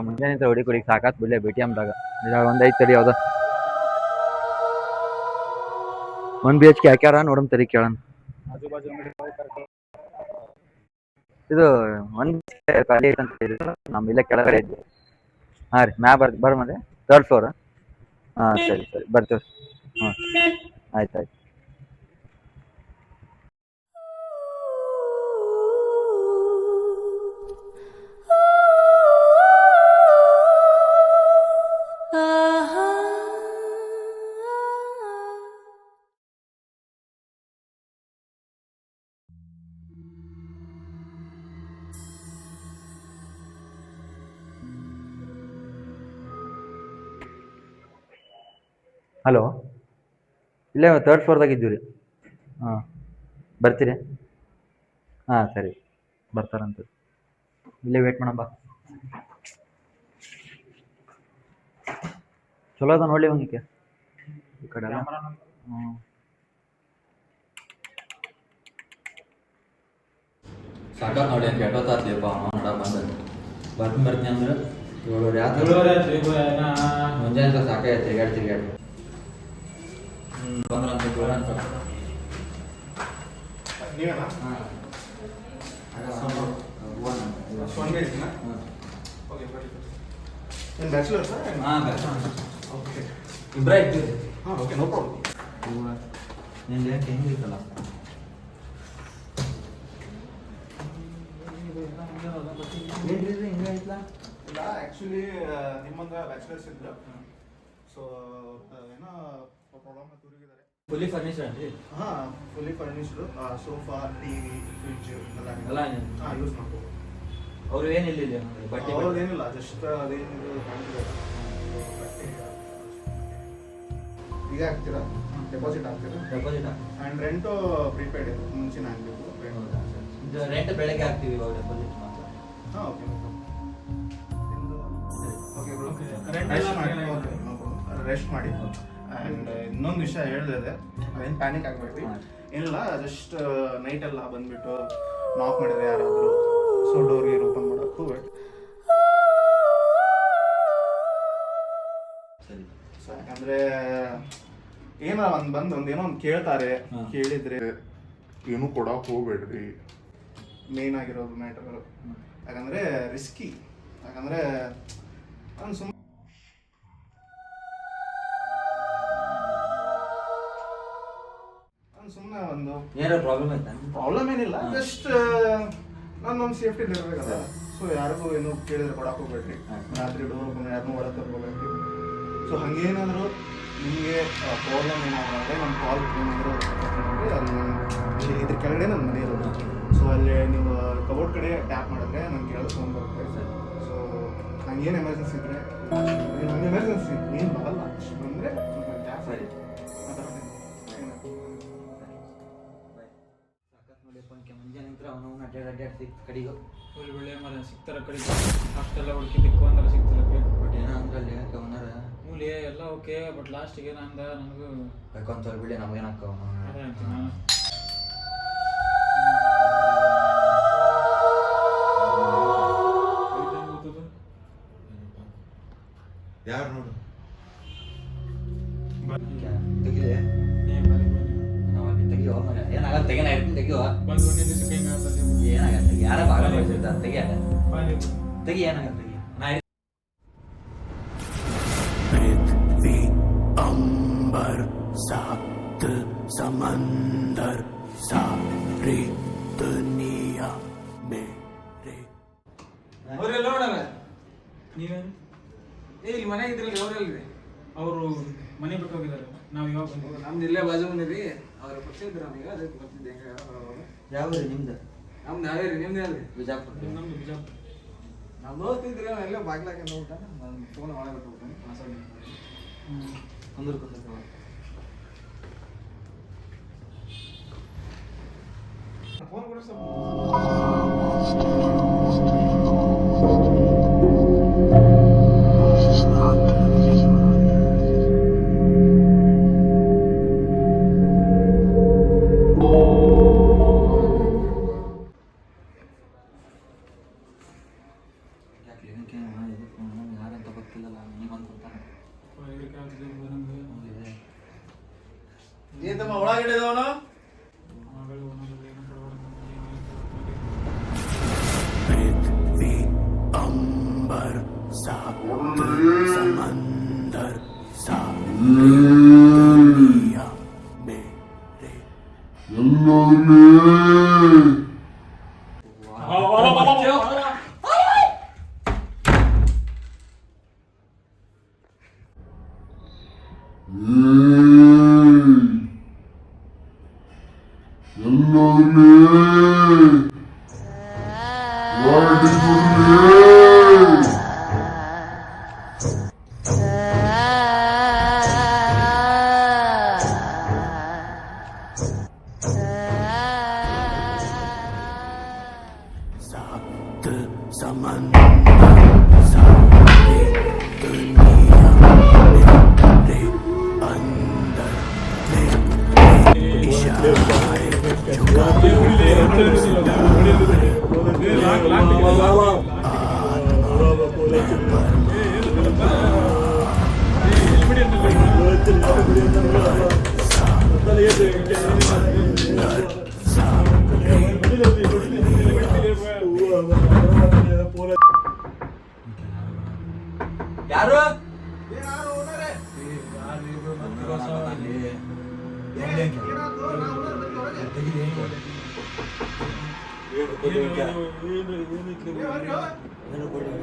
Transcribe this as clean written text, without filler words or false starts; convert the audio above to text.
ಮುಂಜಾನೆ ಹೊಡಿ ಕುಡಿ ಸಾಕಾತ್ ಬಿಡ್ಲೆ ಬಿಟಿ ಎಮ್ದಾಗ ಒಂದ್ ಐತ್ ತಡಿ ಯಾವ್ದ ಒಂದ್ ಬಿ ಎಚ್ ಕೆ ಹಾಕ್ಯಾರ ನೋಡಮ್ ತಡಿ ಕೇಳನ್ ಇದು ಒಂದ್ ಖಾಲಿ ಐತಂತ ನಮ್ ಇಲ್ಲೇ ಕೆಳಗಡೆ ಐತಿ ಹಾ ರೀ ಮ್ಯಾ ಬರ್ ಮತ್ತೆ ಥರ್ಡ್ ಫ್ಲೋರ್ ಹಾ ಸರಿ ಬರ್ತೇವೆ ಹ್ಞೂ ಆಯ್ತು ಹಲೋ ಇಲ್ಲೇ ಥರ್ಡ್ ಫ್ಲೋರ್ದಾಗ ಇದ್ದೀವಿ ರೀ ಹಾಂ ಬರ್ತೀರಿ ಹಾಂ ಸರಿ ಬರ್ತಾರಂತ ಇಲ್ಲೇ ವೇಟ್ ಮಾಡಮ್ಮ ಚಲೋ ಅದ ನೋಡಿ ಒಂದಕ್ಕೆ ಈ ಕಡೆ ಎಲ್ಲ ಹ್ಞೂ ಸಾಕಾಗ ನೋಡಿ ಅಂತ ಎಷ್ಟೊತ್ತಾಗ್ತೀವಪ್ಪ ನೋಡ ಬರ್ತೀನಿ ಅಂದ್ರೆ ಮುಂಜಾನೆ ಸಾಕಾಯ್ತು ತಿರ್ಗಾಡಿ ಇಬ್ಬರ ಇದ್ದೀವಿ ಓಕೆ ನೋ ಪ್ರಾಬ್ಲಮ್ ನಿಂದು ಯಾಕೆ ಹೆಂಗಿರುತ್ತಲ್ಲ ಇಲ್ಲ ಆ್ಯಕ್ಚುಲಿ ನಿಮ್ಮಂಗ ಬ್ಯಾಚುಲರ್ಸ್ ಇದ್ರು ಸೊ ಏನೋ ಪ್ರಾಬ್ಲಮ್ ತೋರಿಗಿದ್ದಾರೆ ಫುಲ್ಲಿ ಫರ್ನಿಶ್ಡ್ ಅನ್ರಿ ಹಾಂ fully furnished sofa TV fridge ಎಲ್ಲ ಹಾಂ ಯೂಸ್ ಮಾಡ್ಬೋದು ಅವ್ರು ಏನಿಲ್ಲ ಬಟ್ಟೆ ಅವ್ರದ್ದು ಏನಿಲ್ಲ ಜಸ್ಟ್ ಅದೇನಿದು ಕಾಣ್ತಿದ್ದಾರೆ ಬಟ್ಟೆ ಈಗ ಹಾಕ್ತೀರಾ ಡೆಪಾಸಿಟ್ ಹಾಕ್ತೀರಾ ಆ್ಯಂಡ್ ರೆಂಟು ಪ್ರೀಪೇಡ್ ಮುಂಚಿನ ಆಗಬೇಕು ರೆಂಟ್ ಬೆಳಗ್ಗೆ ಹಾಕ್ತೀವಿ ಇವಾಗ ಡೆಪಾಸಿಟ್ ಮಾತ್ರ ಹಾಂ ಓಕೆ ರೆಸ್ಟ್ ಮಾಡಿ ಆ್ಯಂಡ್ ಇನ್ನೊಂದು ವಿಷಯ ಹೇಳಿದೆ ಏನು ಪ್ಯಾನಿಕ್ ಆಗಬೇಡ್ರಿ ಏನಿಲ್ಲ ಜಸ್ಟ್ ನೈಟೆಲ್ಲ ಬಂದುಬಿಟ್ಟು ನಾಕ್ ಮಾಡಿದ್ರೆ ಯಾರಾದರೂ ಸೊ ಡೋರ್ಗೆ ಓಪನ್ ಮಾಡೋಕ್ಕೆ ಹೋಗ್ಬೇಡಿ ಸೊ ಯಾಕಂದರೆ ಏನಾರ ಒಂದು ಏನೋ ಒಂದು ಕೇಳ್ತಾರೆ ಕೇಳಿದರೆ ಏನೂ ಕೊಡೋಕೆ ಹೋಗ್ಬೇಡ್ರಿ ಮೇನ್ ಆಗಿರೋದು ಮ್ಯಾಟರ್ಗಳು ಯಾಕಂದರೆ ರಿಸ್ಕಿ ಯಾಕಂದರೆ ನಾನು ಸುಮ್ಮನೆ ಒಂದು ಏನೋ ಪ್ರಾಬ್ಲಮ್ ಏನಿಲ್ಲ ಜಸ್ಟ್ ನಾನೊಂದು ಸೇಫ್ಟಿ ಇರಬೇಕಲ್ಲ ಸೊ ಯಾರಿಗೂ ಏನು ಕೇಳಿದ್ರೆ ಕೊಡಕ್ಕೆ ಹೋಗ್ಬೇಡ್ರಿ ರಾತ್ರಿ ಡೋರ್ ಓಪನ್ ಯಾರನ್ನೂ ಒಳಗೆ ತರ್ಕೋಬೇಡ್ರಿ ಸೊ ಹಾಗೇನಾದರೂ ನಿಮಗೆ ಪ್ರಾಬ್ಲಮ್ ಏನಾದ್ರೆ ನಮ್ಮ ಕಾಲ್ ಏನಾದರೂ ಅಲ್ಲಿ ಇದ್ರ ಕೆಳಗಡೆ ನನ್ನ ಮನೆ ಇರೋದು ಸೊ ಅಲ್ಲಿ ನೀವು ಕಬೋರ್ಡ್ ಕಡೆ ಟ್ಯಾಪ್ ಮಾಡಿದ್ರೆ ನನಗೆ ಕೇಳೋ ಫೋನ್ ಬರುತ್ತೆ ಸೊ ಹಂಗೇನು ಎಮರ್ಜೆನ್ಸಿ ಇದ್ದರೆ ನಂಗೆ ಎಮರ್ಜೆನ್ಸಿ ಏನು ಬರಲ್ಲ ಅಂದರೆ ಟ್ಯಾಪ್ ಸರಿ ಮುಂಜಾನೆ ಅವನು ಅಡ್ಡಾಡಿ ಕಡೆಗೂ ಒಳ್ಳೆ ಮರ ಸಿಗ್ತಾರ ಕಡೆಗೆ ಅಷ್ಟೆಲ್ಲ ಹುಡುಕಿ ದಿಕ್ಕು ಅಂದ್ರೆ ಸಿಗ್ತಾರ ಬಟ್ ಏನೋ ಅಂದ್ರಲ್ಲಿ ಅವನಾರ ಮೂಲೆ ಎಲ್ಲ ಓಕೆ ಬಟ್ ಲಾಸ್ಟಿಗೆ ಏನಂದ ನನಗೂ ಬೇಕಂತ ಬಿಡಿ ನಮಗೇನಕ್ಕ ಅದೇ ಅಂತೀನಿ ನಾನು ಯಾರು ನೋಡು ತೆಗಿದೆ ನಾವು ಅಲ್ಲಿ ತೆಗಿಯೋ ಏನಾಗಲ್ಲ ತೆಗಿನ ತೆಗಿಯೋ ಬಂದು ಒಂದೇ ದಿವಸಕ್ಕೆ ಹಿಂಗೆ ಏನಾಗಲ್ಲ ಯಾರ ಭಾಗವಹಿಸಿರ್ತಾರೆ ತೆಗಿ ಏನಾಗಲ್ಲ ತೆಗಿ पृथ्वी अंबर सात समंदर सारी दुनिया मेरे ಅವರೆಲ್ಲ ನೋಡಲ್ಲ ನೀವೇನು ಇಲ್ಲಿ ಮನೆಗೆ ಇದ್ರಲ್ಲಿ ಅವರೆಲ್ಲರಿ ಅವರು ಮನೆ ಬಿಟ್ಟು ಹೋಗಿದ್ದಾರೆ ನಾವು ಇವಾಗ ಬಂದಿದ್ದೀವಿ ನಮ್ದು ಇಲ್ಲೇ ಬಾಜು ಬಂದಿರಿ ಅವ್ರ ಪರಿಚಯ ಇದ್ರು ನಮಗೆ ಅದಕ್ಕೆ ಬರ್ತಿದ್ದೆ ಯಾವ ನಿಮ್ದು ನಮ್ದು ನಾವೇ ರೀ ನಿಮ್ದು ಯಾವ್ದು ಬಿಜಾಪುರ ನಮ್ದು ಬಿಜಾಪುರ ನಾವು ನೋಡ್ತಿದ್ರಿ ಎಲ್ಲ ಬಾಗ್ಲಾಕ ನೋಡ್ಟ ನಾನು ಫೋನ್ ಒಳಗೆ ಬಿಟ್ಟು ಮಾತಾಡಿ ಕುಂದ್ರ ಫೋನ್ ಕೂಡ ಹೆದರಿಕೆ ಆಗ್ತದೆ ನಮ್ಗೆ. ಏನ್ ತಮ್ಮ ಒಳಗಡೆ ಇದಾವನು ಮಗಳು ಒಂದೊಂದು ಏನು पृथ्वी अंबर सात समंदर सारी दुनिया मेरे सात समंदर सारी दुनिया मेरे अंदर तेरे इशारे झुका ಯಾರು ಏನು